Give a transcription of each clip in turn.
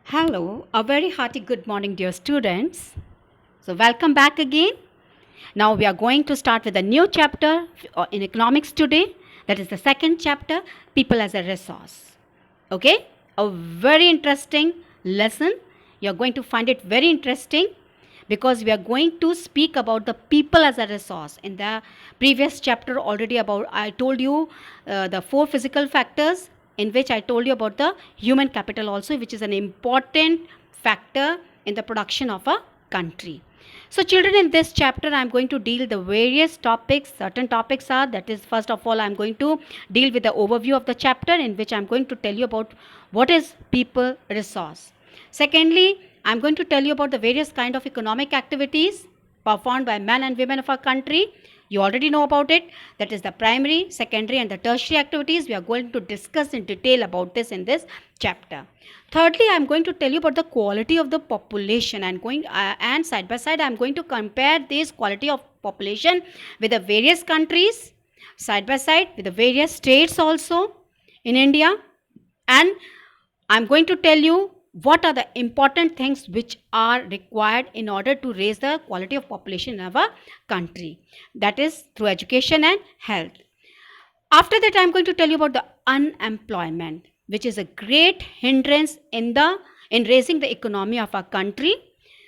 Hello, a very hearty good morning, dear students. So, welcome back again. Now, we are going to start with a new chapter in economics today. That is the second chapter, People as a Resource. Okay, a very interesting lesson. You are going to find it very interesting because we are going to speak about the people as a resource. In the previous chapter, already about I told you the four physical factors, in which I told you about the human capital also, which is an important factor in the production of a country. So children, in this chapter I am going to deal the various topics. Certain topics are, that is, first of all I am going to deal with the overview of the chapter, in which I am going to tell you about what is people resource. Secondly, I am going to tell you about the various kind of economic activities performed by men and women of our country. You already know about it. That is the primary, secondary and the tertiary activities. We are going to discuss in detail about this in this chapter. Thirdly, I am going to tell you about the quality of the population, and side by side I am going to compare this quality of population with the various countries, side by side with the various states also in India, and I am going to tell you what are the important things which are required in order to raise the quality of population in our country, that is through education and health. After that, I am going to tell you about the unemployment, which is a great hindrance in raising the economy of our country.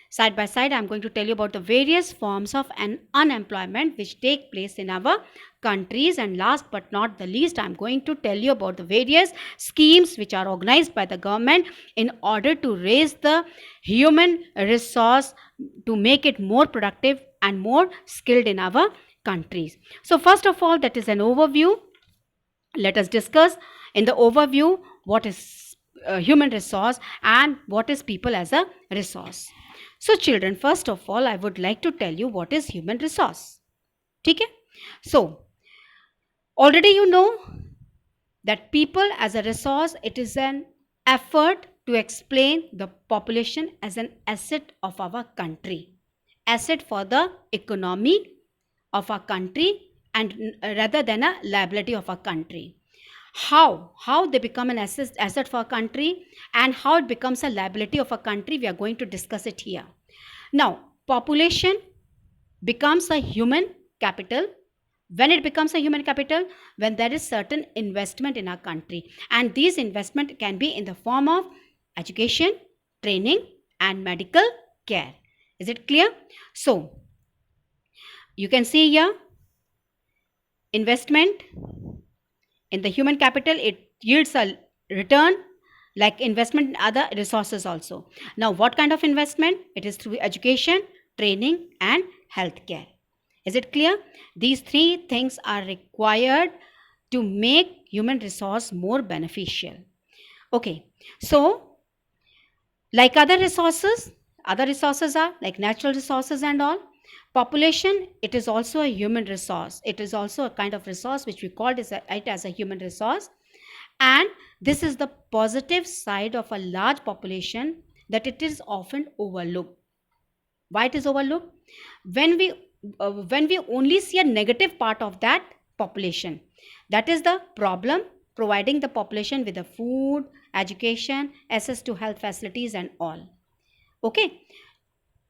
Side by side, I am going to tell you about the various forms of unemployment which take place in our countries. And last but not the least, I am going to tell you about the various schemes which are organized by the government in order to raise the human resource to make it more productive and more skilled in our countries. So first of all, that is an overview. Let us discuss in the overview what is human resource and what is people as a resource. So children, first of all, I would like to tell you what is human resource. Okay? So already you know that people as a resource, it is an effort to explain the population as an asset of our country, asset for the economy of our country, and rather than a liability of our country. How they become an asset for a country and how it becomes a liability of a country, we are going to discuss it here. Now, population becomes a human capital. When it becomes a human capital, when there is certain investment in our country, and these investment can be in the form of education, training and medical care. Is it clear? So you can see here, investment in the human capital, it yields a return like investment in other resources also. Now, what kind of investment? It is through education, training and healthcare. Is it clear? These three things are required to make human resource more beneficial. Okay, so like other resources are like natural resources and all. Population, it is also a human resource. It is also a kind of resource which we called it as a human resource. And this is the positive side of a large population, that it is often overlooked. Why it is overlooked? When we only see a negative part of that population, that is the problem, providing the population with the food, education, access to health facilities and all. Okay,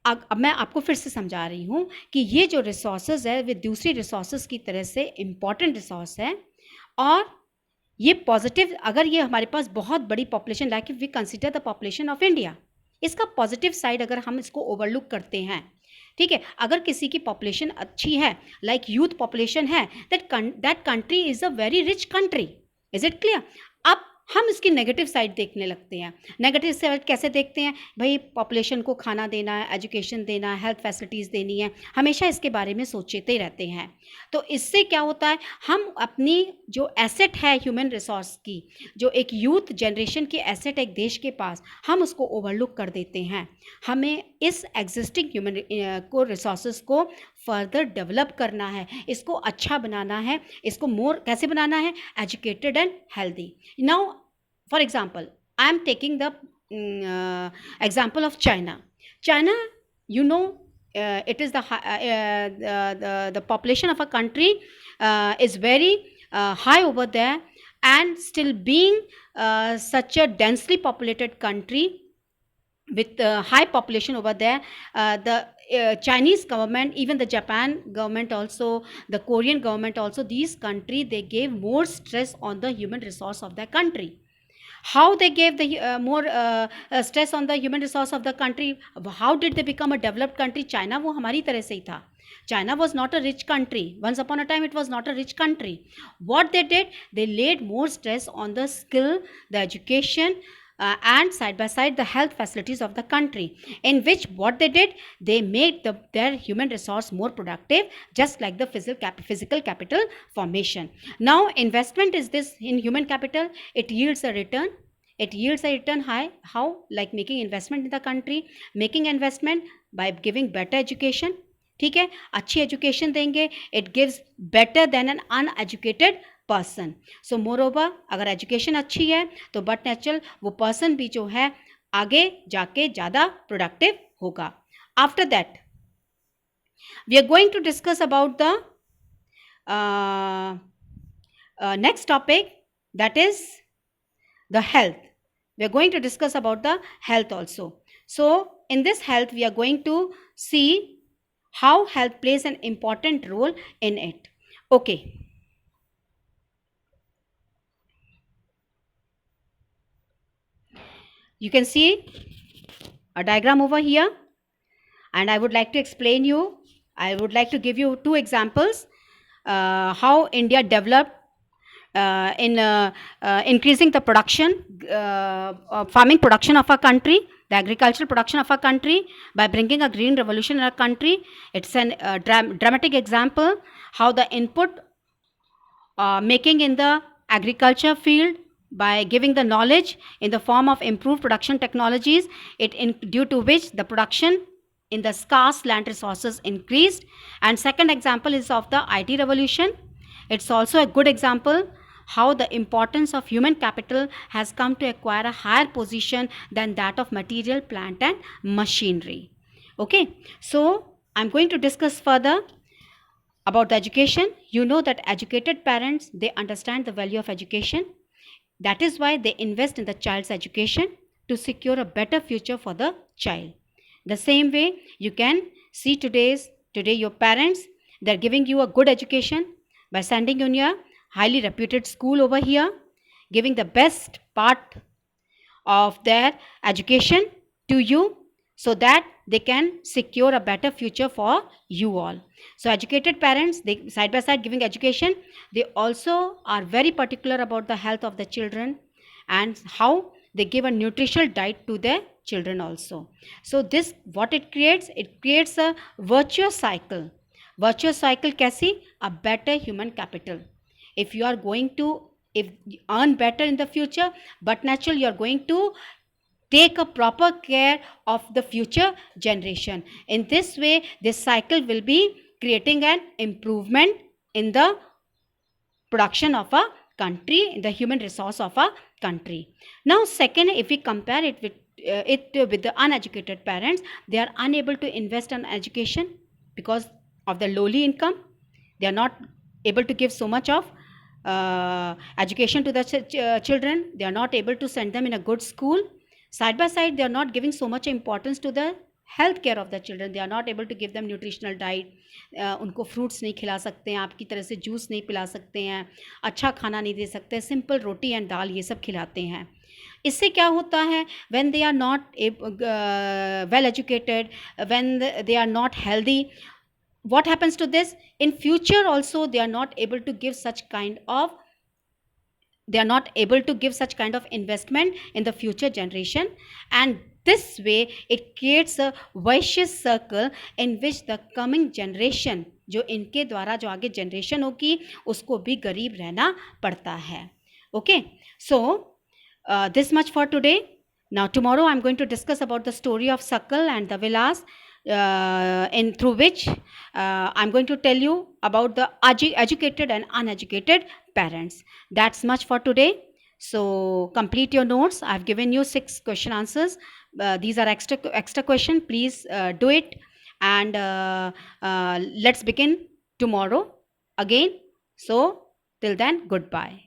अब मैं आपको फिर से समझा रही हूँ कि ये जो रिसोर्सेज है वे दूसरी रिसोर्सेज की तरह से इम्पॉर्टेंट रिसोर्स है, और ये पॉजिटिव, अगर ये हमारे पास बहुत बड़ी population, like we consider the population of India, इसका पॉजिटिव साइड अगर हम इसको ओवरलुक करते हैं, ठीक है, अगर किसी की पॉपुलेशन अच्छी है, लाइक यूथ पॉपुलेशन है, that country is a very rich country. Is it clear? अब हम इसकी नेगेटिव साइड देखने लगते हैं. नेगेटिव साइड कैसे देखते हैं? भाई पॉपुलेशन को खाना देना है, एजुकेशन देना है, हेल्थ फैसिलिटीज़ देनी है, हमेशा इसके बारे में सोचते रहते हैं. तो इससे क्या होता है, हम अपनी जो एसेट है ह्यूमन रिसोर्स की, जो एक यूथ जनरेशन की एसेट एक देश के पास, हम उसको ओवरलुक कर देते हैं. हमें इस एग्जिस्टिंग ह्यूमन को रिसोर्सेज को फर्दर डेवलप करना है, इसको अच्छा बनाना है, इसको मोर कैसे बनाना है? Educated and healthy. Now for example, I am taking the example of China. China, you know, it is the population of a country is very high over there, and still being such a densely populated country, with high population over there. The Chinese government, even the Japan government also, the Korean government also, these country, they gave more stress on the human resource of their country. How they gave the more stress on the human resource of the country? How did they become a developed country? China वो हमारी तरह से ही था. China was not a rich country. Once upon a time it was not a rich country. What they did, they laid more stress on the skill, the education, and side by side the health facilities of the country, in which what they did, they made their human resource more productive, just like the physical capital formation. Now investment is this in human capital, it yields a return. It yields a return high. How? Like making investment in the country, making investment by giving better education. ठीक है, अच्छी education देंगे, it gives better than an uneducated person. So moreover, अगर education अच्छी है तो but natural वो person भी जो है आगे जाके ज़्यादा प्रोडक्टिव होगा. After that we are going to discuss about the next topic, that is the health. We are going to discuss about the health also. So in this health we are going to see how health plays an important role in it. Okay, you can see a diagram over here, and I would like to explain you, I would like to give you two examples how India developed in increasing the production, farming production of our country, the agricultural production of our country, by bringing a green revolution in our country. It's an dramatic example how the input making in the agriculture field by giving the knowledge in the form of improved production technologies, due to which the production in the scarce land resources increased. And second example is of the IT revolution. It's also a good example how the importance of human capital has come to acquire a higher position than that of material, plant and machinery. Okay, so I'm going to discuss further about the education. You know that educated parents, they understand the value of education. That is why they invest in the child's education to secure a better future for the child. The same way you can see today your parents, they're giving you a good education by sending you in a highly reputed school over here, giving the best part of their education to you so that they can secure a better future for you all. So educated parents, they side by side giving education, they also are very particular about the health of the children and how they give a nutritional diet to their children also. So this, what it creates a virtuous cycle. Virtuous cycle कैसी? A better human capital. If you are going to earn better in the future, but naturally you are going to take a proper care of the future generation. In this way, this cycle will be creating an improvement in the production of a country, in the human resource of a country. Now second, if we compare it with the uneducated parents, they are unable to invest in education because of the lowly income. They are not able to give so much of education to the children. They are not able to send them in a good school. Side by side, they are not giving so much importance to the health care of the children. They are not able to give them nutritional diet. उनको fruits नहीं खिला सकते हैं, आपकी तरह से juice नहीं पिला सकते हैं, अच्छा खाना नहीं दे सकते, सिंपल रोटी एंड दाल ये सब खिलाते हैं. इससे क्या होता है, when they are not well educated, when they are not healthy, what happens to this? In future also they are not able to give such kind of investment in the future generation, and this way it creates a vicious circle in which the coming generation, जो इनके द्वारा जो आगे generation होगी उसको भी गरीब रहना पड़ता है. Okay, so this much for today. Now tomorrow I'm going to discuss about the story of Sakal and the Vilas, through which I'm going to tell you about the educated and uneducated parents. That's much for today. So complete your notes. I've given you 6 question answers. These are extra question. Please do it, and let's begin tomorrow again. So till then, goodbye.